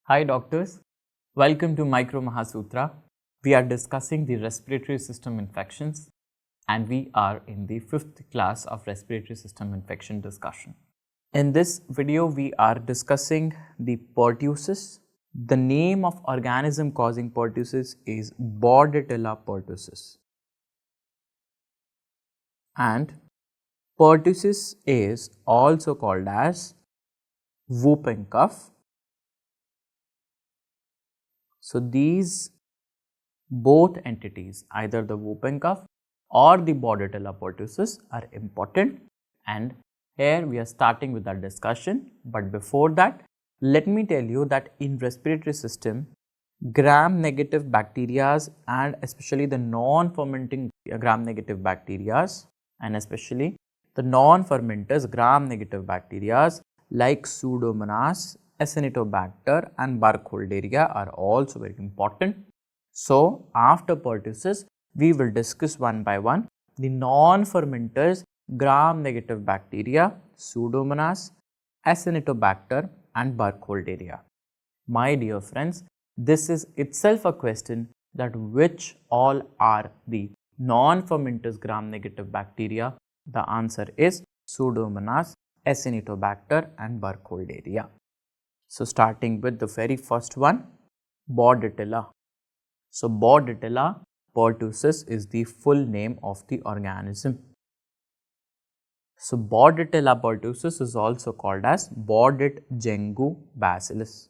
Hi doctors, welcome to 𝗖𝗵𝗵𝗺. We are discussing the respiratory system infections and we are in the 5th class of respiratory system infection discussion. In this video, we are discussing the pertussis. The name of organism causing pertussis is Bordetella pertussis. And pertussis is also called as whooping cough. So, these both entities, either the whooping cough or the Bordetella pertussis, are important, and here we are starting with our discussion. But before that, let me tell you that in respiratory system, gram-negative bacteria and especially the non-fermenting gram-negative bacteria and especially the non-fermenters gram-negative bacteria like Pseudomonas, Acinetobacter and Burkholderia are also very important. So, after pertussis, we will discuss one by one the non-fermenters gram-negative bacteria, Pseudomonas, Acinetobacter and Burkholderia. My dear friends, this is itself a question that which all are the non-fermenters gram-negative bacteria. The answer is Pseudomonas, Acinetobacter and Burkholderia. So, starting with the very first one, Bordetella. So, Bordetella pertussis is the full name of the organism. So, Bordetella pertussis is also called as Bordet-Gengou bacillus.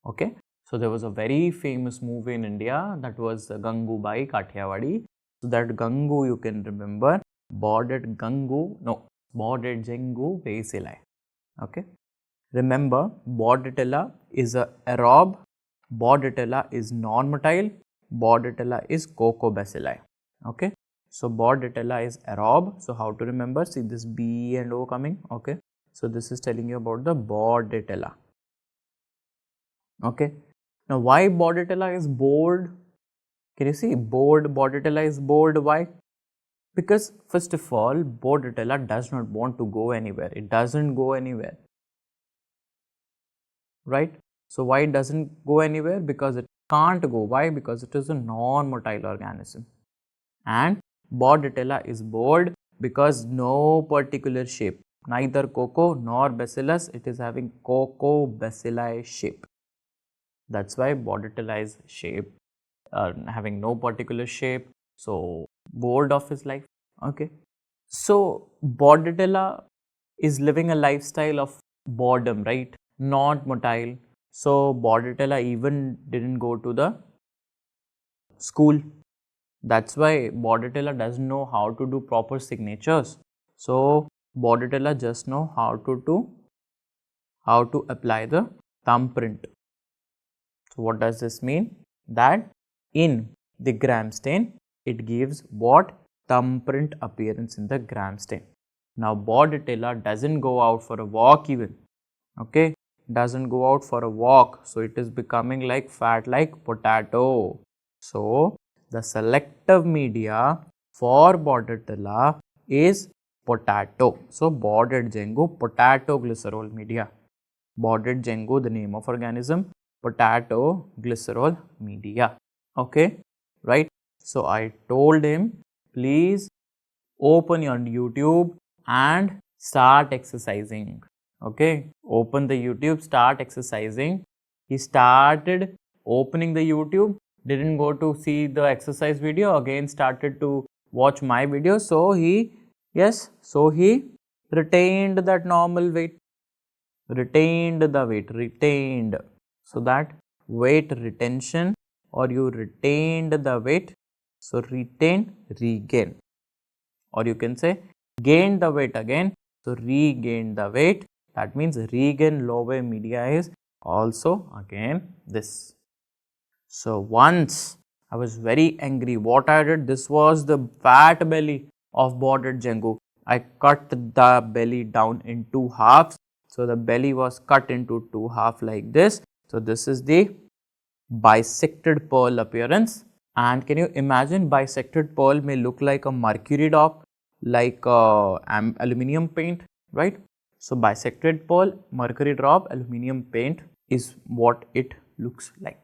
Okay. So, there was a very famous movie in India that was 𝗏𝗏𝗵𝗵𝗺. So, that Gengou you can remember, Bordet-Gengou, no, Bordet-Gengou. Okay. Remember, Bordetella is a aerob, Bordetella is non-motile, Bordetella is coccobacilli. Okay. So, Bordetella is aerob. So, how to remember? See this B and O coming. Okay. So, this is telling you about the Bordetella. Okay. Now, why Bordetella is bored? Can you see bored? Bordetella is bored. Why? Because first of all, Bordetella does not want to go anywhere. It doesn't go anywhere. Right? So, why it doesn't go anywhere? Because it can't go. Why? Because it is a non-motile organism. And Bordetella is bored because no particular shape, neither coco nor bacillus, it is having coccobacilli shape. That's why Bordetella is shape, having no particular shape. So, bored of his life. Okay. So, Bordetella is living a lifestyle of boredom, right? Not motile. So, Bordetella even didn't go to the school. That's why Bordetella doesn't know how to do proper signatures. So, Bordetella just know how to apply the thumbprint. So, what does this mean? That in the gram stain, it gives what? Thumbprint appearance in the gram stain. Now, Bordetella doesn't go out for a walk even. Okay. Doesn't go out for a walk. So, it is becoming like fat like potato. So, the selective media for Bordetella is potato. So, Bordet-Gengou potato-glycerol media. Bordet-Gengou, the name of organism, potato-glycerol media. Okay, right. So, I told him, please open your YouTube and start exercising. Okay, open the YouTube, start exercising. He started opening the YouTube, didn't go to see the exercise video, again started to watch my video. So, he retained that normal weight, retained the weight, retained. So, that weight retention or you retained the weight. So, retain, regain, or you can say gain the weight again. So, regain the weight. That means Regan-Lowe media is also again this. So, once I was very angry, what I did, this was the fat belly of Bordet-Gengou. I cut the belly down in two halves. So, the belly was cut into two halves like this. So, this is the bisected pearl appearance. And can you imagine bisected pearl may look like a mercury dot, like aluminum paint, right? So, bisected pearl, mercury drop, aluminum paint. is what it looks like.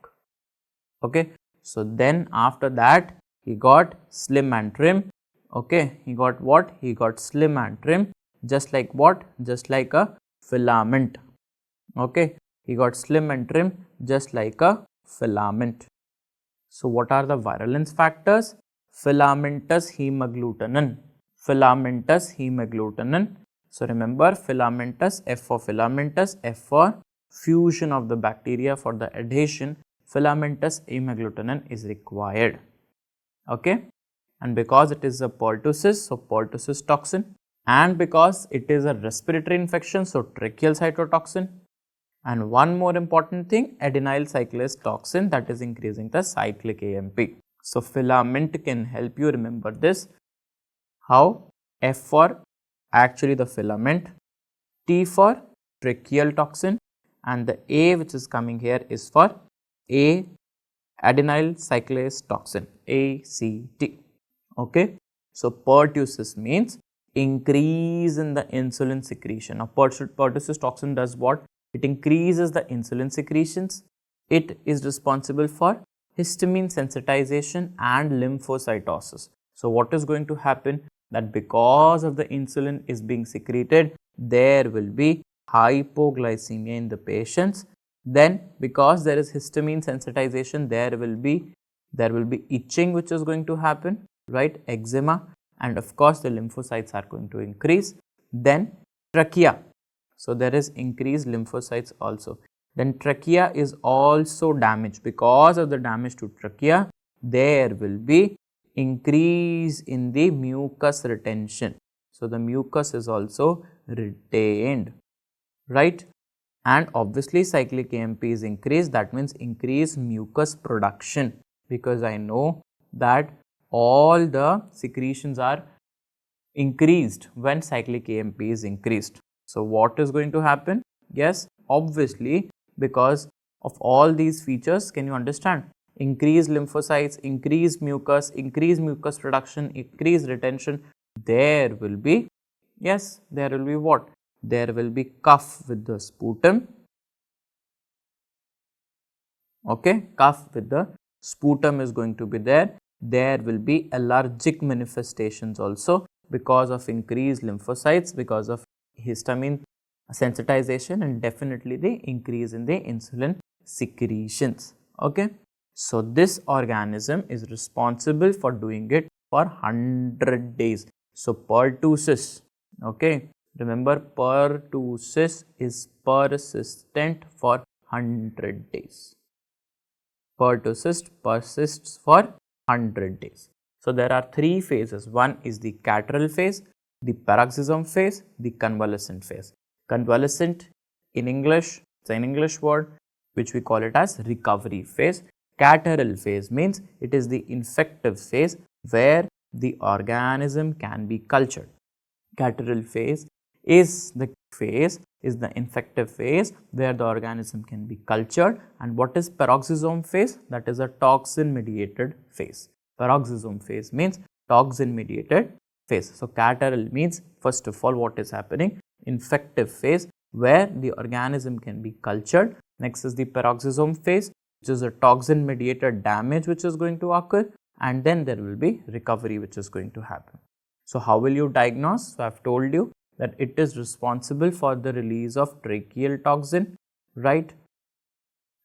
Okay. So then after that he got slim and trim. Okay, he got what? He got slim and trim, just like what? Just like a filament. Okay, he got slim and trim just like a filament. So what are the virulence factors? Filamentous hemagglutinin. Filamentous hemagglutinin. So remember, filamentous, F for filamentous, F for fusion of the bacteria, for the adhesion, filamentous hemagglutinin is required. Okay, and because it is a pertussis, so pertussis toxin, and because it is a respiratory infection, so tracheal cytotoxin, and one more important thing, adenyl cyclase toxin, that is increasing the cyclic AMP. So filament can help you remember this. How? F for actually the filament, T for tracheal toxin, and the A which is coming here is for A, adenyl cyclase toxin, ACT. Okay. So pertussis means increase in the insulin secretion. Now pertussis toxin does what? It increases the insulin secretions. It is responsible for histamine sensitization and lymphocytosis. So what is going to happen? That because of the insulin is being secreted, there will be hypoglycemia in the patients. Then because there is histamine sensitization, there will be itching which is going to happen, right? Eczema, and of course the lymphocytes are going to increase. Then trachea. So there is increased lymphocytes also. Then trachea is also damaged. Because of the damage to trachea, there will be increase in the mucus retention. So the mucus is also retained, right? And obviously cyclic AMP is increased, that means increased mucus production, because I know that all the secretions are increased when cyclic AMP is increased. So what is going to happen? Yes, obviously because of all these features, can you understand? Increased lymphocytes, increased mucus production, increased retention, there will be, yes, there will be what? There will be cough with the sputum. Okay, cough with the sputum is going to be there. There will be allergic manifestations also because of increased lymphocytes, because of histamine sensitization, and definitely the increase in the insulin secretions. Okay. So this organism is responsible for doing it for 100 days. So pertussis, okay, remember pertussis is persistent for 100 days. Pertussis persists for 100 days. So there are three phases. One is the Catarrhal phase, the paroxysm phase, the convalescent phase. Convalescent in English, it's an English word which we call it as recovery phase. Catarrhal phase means it is the infective phase where the organism can be cultured. Catarrhal phase is the infective phase where the organism can be cultured. And what is paroxysm phase? That is a toxin mediated phase. Paroxysm phase means toxin mediated phase. So Catarrhal means, first of all, what is happening? Infective phase where the organism can be cultured. Next is the paroxysm phase, which is a toxin mediated damage which is going to occur, and then there will be recovery which is going to happen. So how will you diagnose? So I have told you that it is responsible for the release of tracheal toxin, right?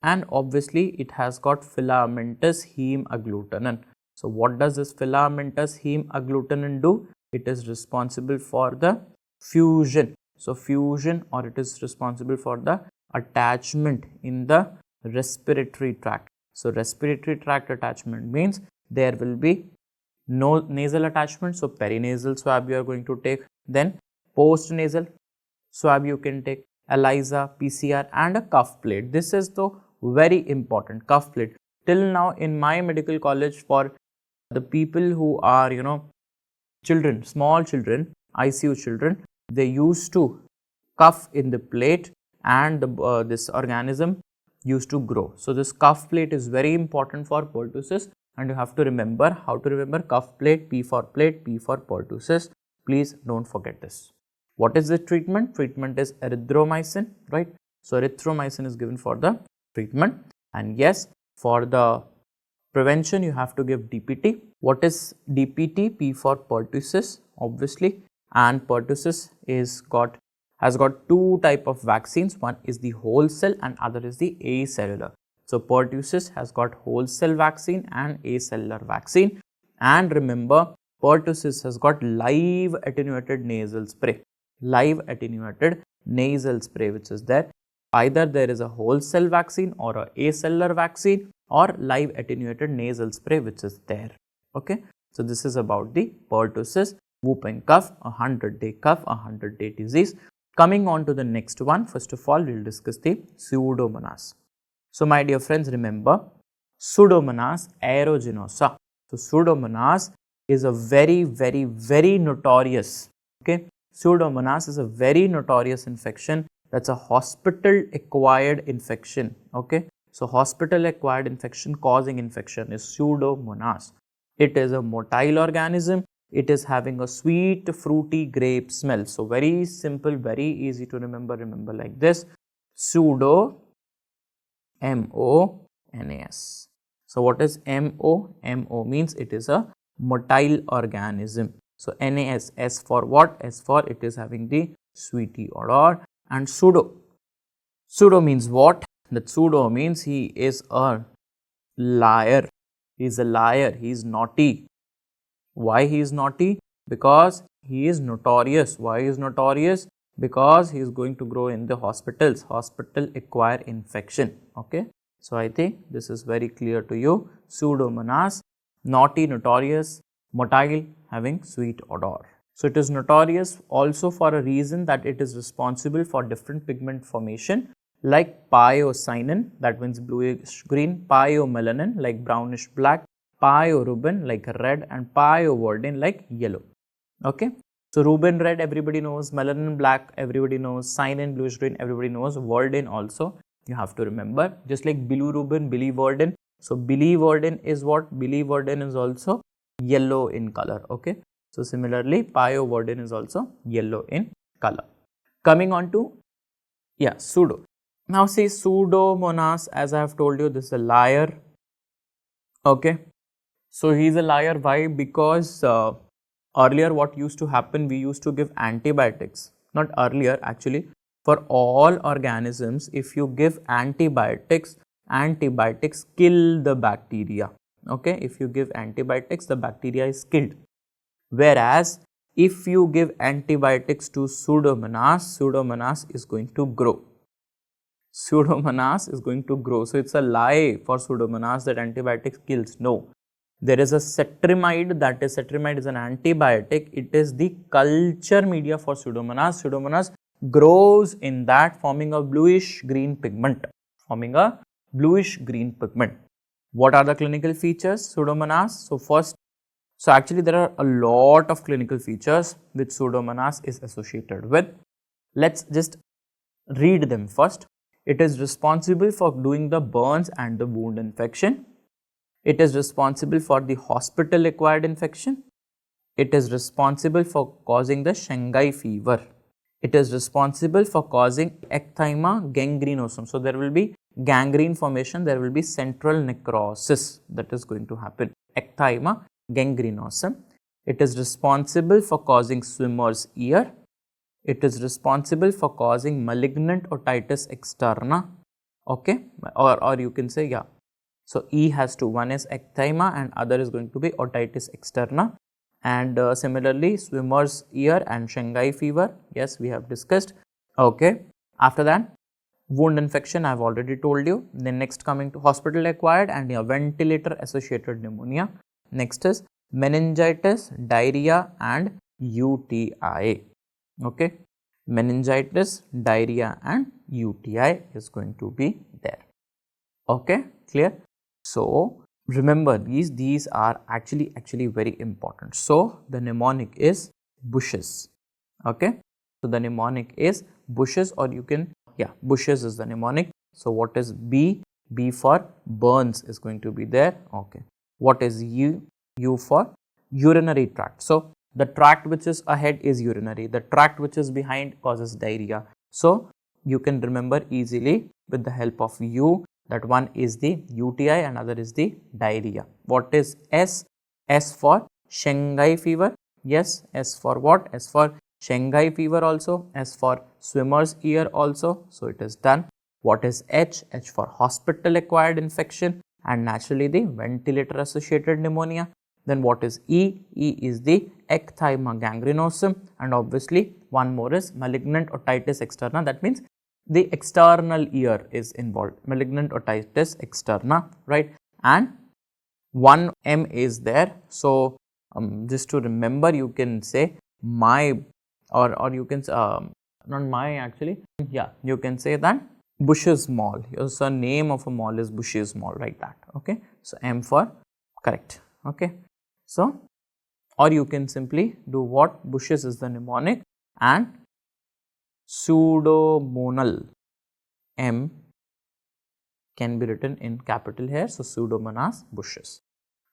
And obviously it has got filamentous hemagglutinin. So what does this filamentous hemagglutinin do? It is responsible for the fusion. So fusion, or it is responsible for the attachment in the respiratory tract. So respiratory tract attachment means there will be no nasal attachment. So perinasal swab you are going to take, then post-nasal swab you can take, ELISA, PCR, and a cuff plate. This is the very important cuff plate. Till now in my medical college, for the people who are, children, small children, ICU children, they used to cuff in the plate, and this organism used to grow. So this cuff plate is very important for pertussis, and you have to remember how to remember cuff plate, P for plate, P for pertussis. Please don't forget this. What is the treatment? Treatment is erythromycin, right? So erythromycin is given for the treatment, and yes, for the prevention you have to give DPT. What is DPT? P for pertussis obviously, and pertussis has got two type of vaccines. One is the whole cell and other is the acellular. So pertussis has got whole cell vaccine and acellular vaccine, and remember pertussis has got live attenuated nasal spray. Live attenuated nasal spray which is there. Either there is a whole cell vaccine or a acellular vaccine or live attenuated nasal spray which is there. Okay. So this is about the pertussis, whooping cough, a 100-day cough, a 100-day disease. Coming on to the next one, first of all we will discuss the Pseudomonas. So my dear friends, remember Pseudomonas aeruginosa. So Pseudomonas is a very notorious, okay, Pseudomonas is a very notorious infection. That's a hospital acquired infection, okay. So hospital acquired infection causing infection is Pseudomonas. It is a motile organism. It is having a sweet fruity grape smell. So very simple, very easy to remember. Remember like this: pseudo, M-O-N-A-S. So what is M-O? M-O means it is a motile organism. So N-A-S, S for what? S for it is having the sweety odor. And pseudo. Pseudo means what? That pseudo means he is a liar. He is a liar. He is naughty. Why he is naughty? Because he is notorious. Why he is notorious? Because he is going to grow in the hospitals. Hospital acquire infection. Okay. So I think this is very clear to you. Pseudomonas, naughty, notorious, motile, having sweet odor. So it is notorious also for a reason that it is responsible for different pigment formation like pyocyanin, that means bluish green, pyomelanin like brownish black, pyorubin like red, and pyoverdin like yellow. Okay. So rubin red everybody knows, melanin black everybody knows, cyanin bluish green everybody knows, verdin also you have to remember, just like bilirubin, biliverdin. So biliverdin is what? Biliverdin is also yellow in color. Okay. So similarly pyoverdin is also yellow in color. Coming on to pseudo. Now see, Pseudomonas, as I have told you, this is a liar. Okay. So he is a liar. Why? Because earlier what used to happen, we used to give antibiotics. Not earlier actually, for all organisms, if you give antibiotics, antibiotics kill the bacteria. Okay. If you give antibiotics, the bacteria is killed. Whereas if you give antibiotics to Pseudomonas, Pseudomonas is going to grow. Pseudomonas is going to grow. So it's a lie for Pseudomonas that antibiotics kills. No. There is a cetrimide, that is, cetrimide is an antibiotic. It is the culture media for Pseudomonas. Pseudomonas grows in that, forming a bluish green pigment. Forming a bluish green pigment. What are the clinical features? Pseudomonas. So first, so actually there are a lot of clinical features which Pseudomonas is associated with. Let's just read them first. It is responsible for doing the burns and the wound infection. It is responsible for the hospital acquired infection. It is responsible for causing the Shanghai fever. It is responsible for causing ecthyma gangrenosum. So there will be gangrene formation, there will be central necrosis that is going to happen. Ecthyma gangrenosum. It is responsible for causing swimmer's ear. It is responsible for causing malignant otitis externa. Okay, or you can say So E has two, one is ecthyma and other is going to be otitis externa. And similarly swimmer's ear and Shanghai fever, yes, we have discussed. Okay, after that wound infection I have already told you. Then next coming to hospital acquired and ventilator associated pneumonia. Next is meningitis, diarrhea and UTI. Okay, meningitis, diarrhea and UTI is going to be there. Okay, clear? So remember these are actually very important. So the mnemonic is bushes. Okay, so the mnemonic is bushes, or you can bushes is the mnemonic. So what is B? B for burns is going to be there. Okay, what is U? U for urinary tract. So the tract which is ahead is urinary, the tract which is behind causes diarrhea. So you can remember easily with the help of U, that one is the UTI and other is the diarrhea. What is S? S for Shanghai fever. Yes, S for what? S for Shanghai fever also, S for swimmer's ear also. So, it is done. What is H? H for hospital acquired infection and naturally the ventilator associated pneumonia. Then what is E? E is the ecthyma gangrenosum, and obviously one more is malignant otitis externa. That means the external ear is involved, malignant otitis externa, right? And one M is there. So, just to remember, you can say my, or you can not my actually, yeah, you can say that Bush's Mall. So, name of a mall is Bush's Mall, like that. Okay. So, M for correct. Okay. So, or you can simply do what? Bush's is the mnemonic and pseudomonal M can be written in capital here. So, Pseudomonas bushes.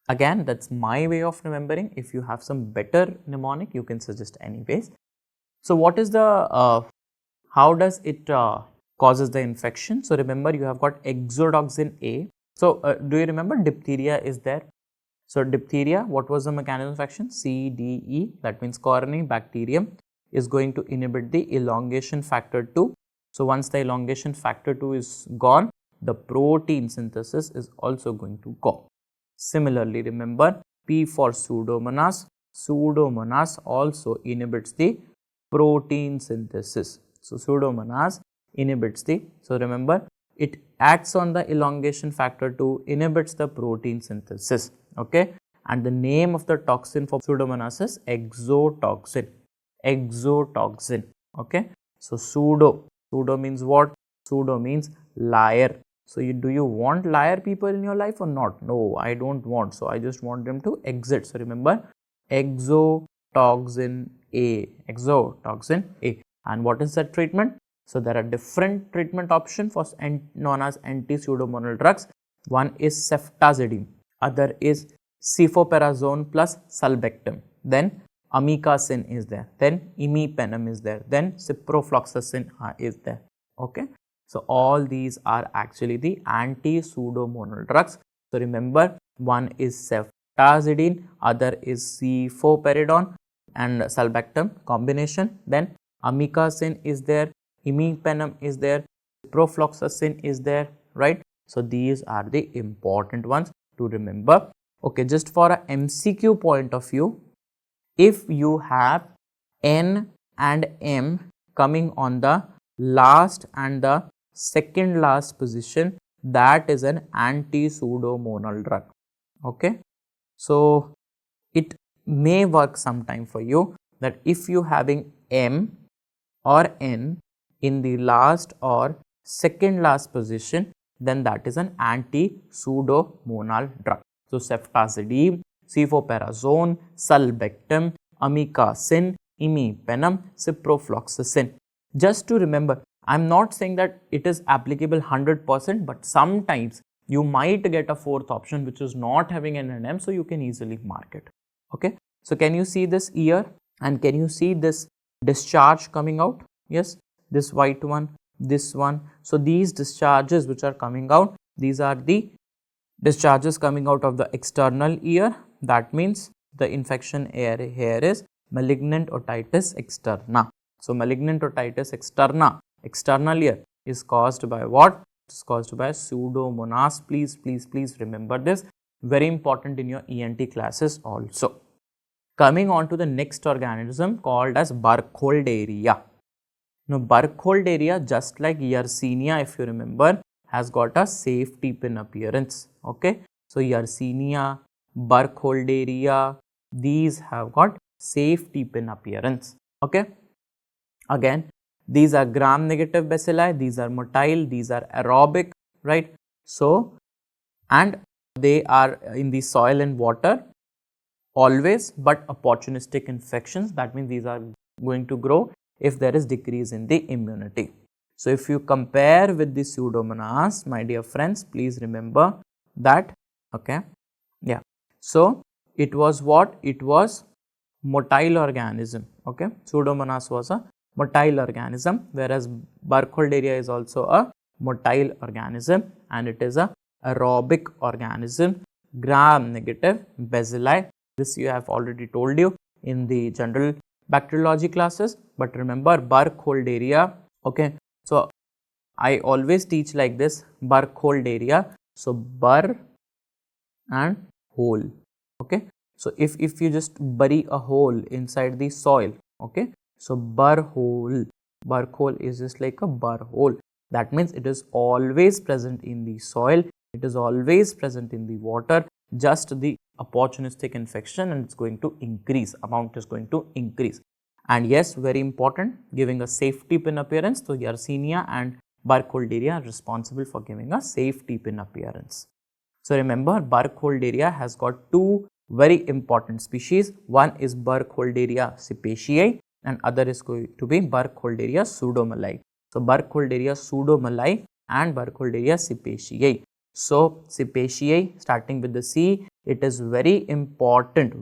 Again, that is my way of remembering. If you have some better mnemonic, you can suggest anyways. So, what is the, how does it causes the infection? So, remember you have got 𝗲𝗏𝗃 A. So, do you remember diphtheria is there? So, diphtheria, what was the mechanism of action? CDE, that means Corynebacterium is going to inhibit the elongation factor 2. So, once the elongation factor 2 is gone, the protein synthesis is also going to go. Similarly, remember P for Pseudomonas, Pseudomonas also inhibits the protein synthesis. So, Pseudomonas inhibits the, so remember it acts on the elongation factor 2, inhibits the protein synthesis, okay. And the name of the toxin for Pseudomonas is exotoxin, exotoxin, okay. So, pseudo means what? Pseudo means liar. So, do you want liar people in your life or not? No, I do not want. So, I just want them to exit. So, remember exotoxin A, exotoxin A. And what is that treatment? So, there are different treatment options for known as anti-pseudomonal drugs. One is ceftazidime, other is cefoperazone plus sulbactam. Then amikacin is there, then imipenem is there, then ciprofloxacin is there, okay. So, all these are actually the anti-pseudomonal drugs. So, remember one is ceftazidime, other is cefoperazone and sulbactam combination, then amikacin is there, imipenem is there, ciprofloxacin is there, right. So, these are the important ones to remember. Okay, just for a MCQ point of view, if you have N and M coming on the last and the second last position, that is an anti-pseudomonal drug, okay. So, it may work sometime for you that if you having M or N in the last or second last position, then that is an anti-pseudomonal drug. So, ceftazidime, cefoperazone, sulbactam, amikacin, imipenem, ciprofloxacin. Just to remember, I am not saying that it is applicable 100%, but sometimes you might get a fourth option which is not having an NM, so you can easily mark it, okay. So, can you see this ear and can you see this discharge coming out? Yes, this white one, this one. So, these discharges which are coming out, these are the discharges coming out of the external ear. That means the infection here is malignant otitis externa. So, malignant otitis externa, external ear, is caused by what? It is caused by Pseudomonas. Please remember this, very important in your ENT classes also. Coming on to the next organism called as Burkholderia. Now, Burkholderia, just like Yersinia, if you remember, has got a safety pin appearance, okay. So, Yersinia, Burkholderia, these have got safety pin appearance, okay. Again, these are gram-negative bacilli, these are motile, these are aerobic, right. So, and they are in the soil and water always, but opportunistic infections, that means these are going to grow if there is decrease in the immunity. So, if you compare with the Pseudomonas, my dear friends, please remember that, okay, yeah. So, it was what? It was motile organism, okay. Pseudomonas was a motile organism, whereas Burkholderia is also a motile organism and it is a aerobic organism, gram negative bacilli. This you have already told you in the general bacteriology classes, but remember Burkholderia. Okay, so I always teach like this, Burkholderia. So bur and hole. Okay, so if you just bury a hole inside the soil, okay, so burr hole is just like a burr hole. That means it is always present in the soil, it is always present in the water, just the opportunistic infection, and it's going to increase, amount is going to increase. And yes, very important, giving a safety pin appearance. So Yersinia and Burkholderia are responsible for giving a safety pin appearance. So remember, Burkholderia has got two very important species. One is Burkholderia 𝗵𝗵𝗆 and other is going to be Burkholderia pseudomallei. So Burkholderia pseudomallei and Burkholderia 𝗵𝗵𝗆. So 𝗵𝗵𝗆 starting with the C, it is very important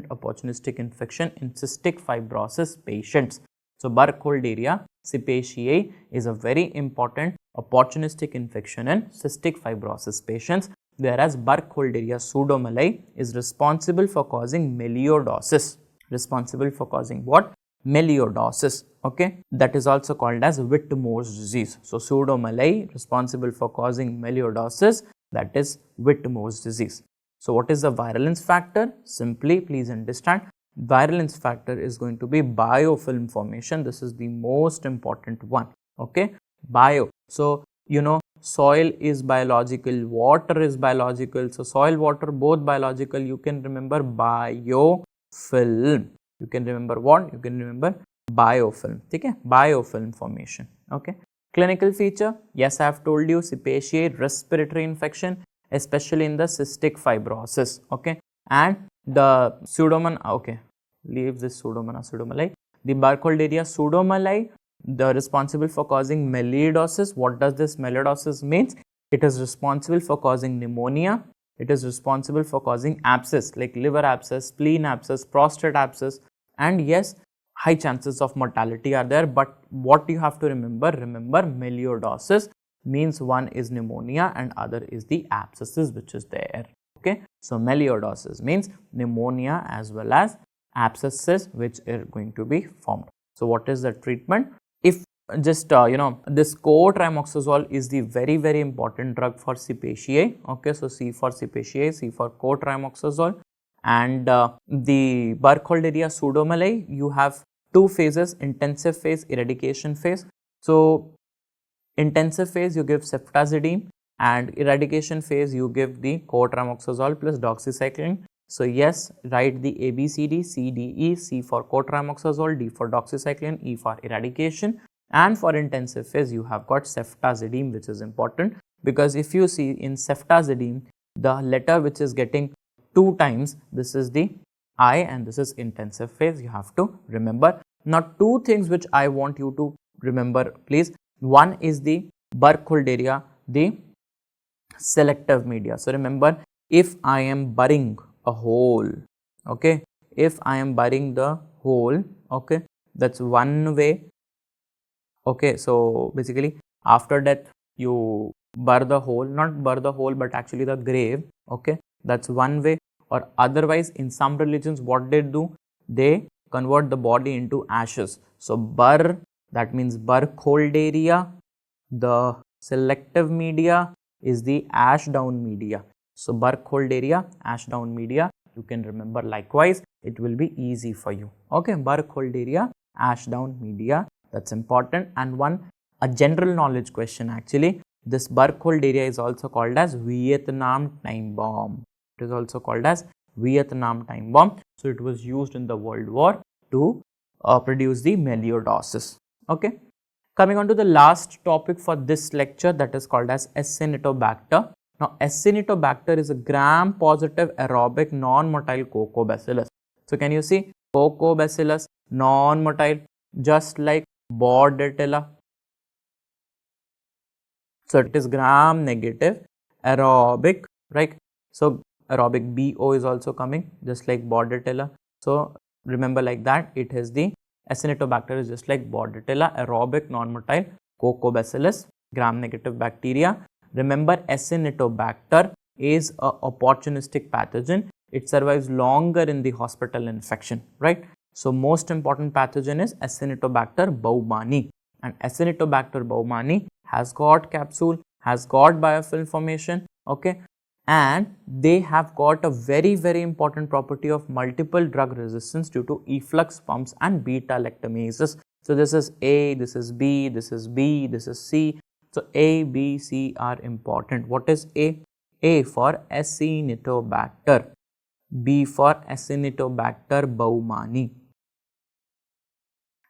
opportunistic infection in cystic fibrosis patients. So Burkholderia 𝗵𝗵𝗆 is a very important opportunistic infection in cystic fibrosis patients, whereas Burkholderia pseudomallei is responsible for causing melioidosis. Responsible for causing what? Melioidosis. Okay, that is also called as Whitmore's disease. So pseudomallei responsible for causing melioidosis, that is Whitmore's disease. So what is the virulence factor? Simply please understand, virulence factor is going to be biofilm formation. This is the most important one. Okay, bio. So you know, soil is biological, water is biological. So soil, water both biological. You can remember biofilm. You can remember what? You can remember biofilm. Okay, biofilm formation. Okay, clinical feature, yes, I have told you, 𝗵𝗵𝗆 respiratory infection, especially in the cystic fibrosis. Okay, and the pseudomonas, okay, leave this pseudomallei. The Burkholderia pseudomallei, the responsible for causing melioidosis. What does this melioidosis means? It is responsible for causing pneumonia. It is responsible for causing abscess like liver abscess, spleen abscess, prostate abscess, and yes, high chances of mortality are there. But what you have to remember, melioidosis means one is pneumonia and other is the abscesses which is there. Okay, so melioidosis means pneumonia as well as abscesses which are going to be formed. So what is the treatment? If just you know, this 𝗲𝗏𝗏 is the very important drug for 𝗵𝗵𝗆. Okay, so C for 𝗵𝗵𝗆, C for 𝗲𝗏𝗏. And the Burkholderia pseudomallei, you have two phases, intensive phase, eradication phase. So intensive phase you give ceftazidime, and eradication phase you give the 𝗲𝗏𝗏 plus doxycycline. So yes, write the ABCD, C, D, E, C for 𝗲𝗏𝗏, D for doxycycline, E for eradication. And for intensive phase you have got ceftazidime, which is important, because if you see in ceftazidime, the letter which is getting 2 times, this is the I and this is intensive phase, you have to remember. Now two things which I want you to remember please. One is the Burkholderia, the selective media. So remember, if I am burying a hole, okay, if I am burying the hole, okay, that's one way. Okay, so basically after death you burr the hole, not burr the hole but actually the grave. Okay, that's one way. Or otherwise, in some religions what they do, they convert the body into ashes. So burr, that means Burkholderia. The selective media is the ash down media. So Burkholderia, ash down media, you can remember likewise, it will be easy for you. Okay, Burkholderia, ash down media, that's important. And a general knowledge question actually, this Burkholderia is also called as Vietnam time bomb. It is also called as Vietnam time bomb. So it was used in the World War to produce the melioidosis. Okay. Coming on to the last topic for this lecture, that is called as Acinetobacter. Now Acinetobacter is a gram-positive aerobic non-motile coccobacillus. So can you see coccobacillus non-motile, just like Bordetella. So it is gram-negative aerobic, right? So aerobic BO is also coming, just like Bordetella. So remember like that, it is the Acinetobacter is just like Bordetella aerobic non-motile coccobacillus, gram-negative bacteria. Remember, Acinetobacter is a opportunistic pathogen. It survives longer in the hospital infection, right? So, most important pathogen is Acinetobacter baumannii, and Acinetobacter baumannii has got capsule, has got biofilm formation, okay, and they have got a very important property of multiple drug resistance due to efflux pumps and beta-lactamases. So, this is A, this is B, this is B, this is C. So, A, B, C are important. What is A? A for Acinetobacter, B for Acinetobacter baumannii,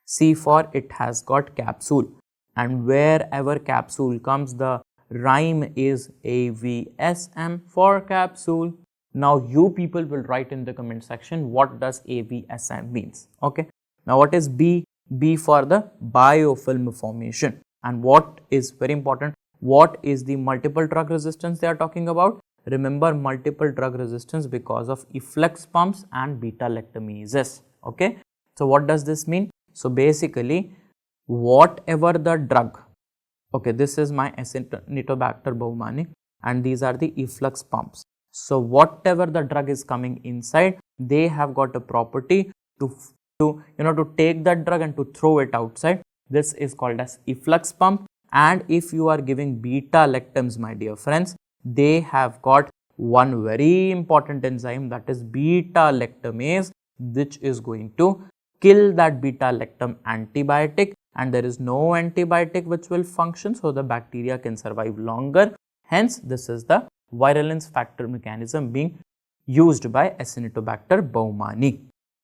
C for it has got capsule, and wherever capsule comes, the rhyme is AVSM for capsule. Now, you people will write in the comment section what does AVSM means, okay. Now, what is B? B for the biofilm formation, and what is very important, what is the multiple drug resistance they are talking about? Remember, multiple drug resistance because of efflux pumps and beta-lactamases, okay. So, what does this mean? So, basically, whatever the drug, okay, this is my Acinetobacter baumannii and these are the efflux pumps. So, whatever the drug is coming inside, they have got a property to take that drug and to throw it outside. This is called as efflux pump, and if you are giving beta-lactams, my dear friends, they have got one very important enzyme, that is beta-lactamase, which is going to kill that beta-lactam antibiotic, and there is no antibiotic which will function, so the bacteria can survive longer. Hence, this is the virulence factor mechanism being used by Acinetobacter baumannii.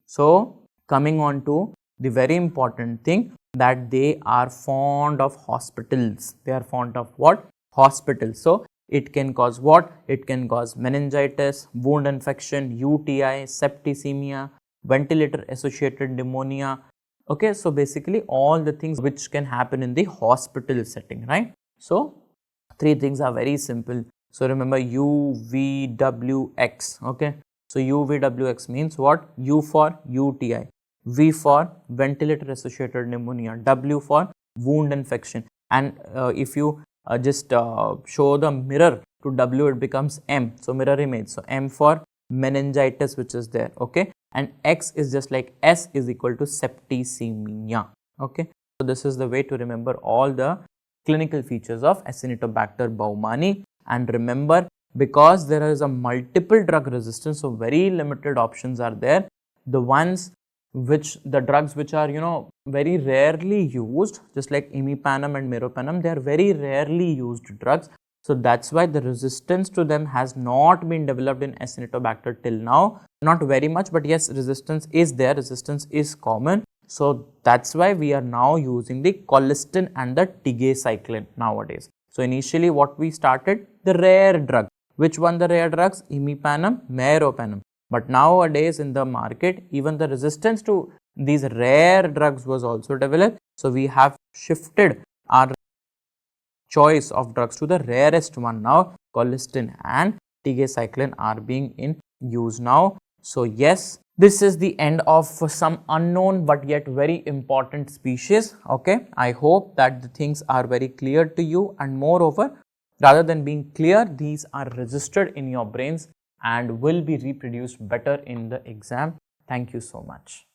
So, coming on to the very important thing, that they are fond of hospitals. They are fond of what? Hospitals. So, it can cause what? It can cause meningitis, wound infection, UTI, septicemia, ventilator associated pneumonia, okay. So, basically all the things which can happen in the hospital setting, right. So, three things are very simple. So, remember UVWX, okay. So, UVWX means what? U for UTI, V for ventilator associated pneumonia, W for wound infection, and if you just show the mirror to W, it becomes M. So, mirror image. So, M for meningitis which is there, okay, and X is just like S is equal to septicemia, okay. So, this is the way to remember all the clinical features of Acinetobacter baumannii, and remember, because there is a multiple drug resistance, so very limited options are there. The ones which the drugs which are very rarely used, just like imipenem and meropenem, they are very rarely used drugs. So, that is why the resistance to them has not been developed in Acinetobacter till now, not very much, but yes, resistance is there, resistance is common. So, that is why we are now using the colistin and the tigecycline nowadays. So, initially what we started, the rare drug. Which one the rare drugs? Imipenem, meropenem. But nowadays in the market, even the resistance to these rare drugs was also developed. So, we have shifted our choice of drugs to the rarest one now. Colistin and tigecycline are being in use now. So, yes, this is the end of some unknown but yet very important species, okay. I hope that the things are very clear to you, and moreover, rather than being clear, these are registered in your brains and will be reproduced better in the exam. Thank you so much.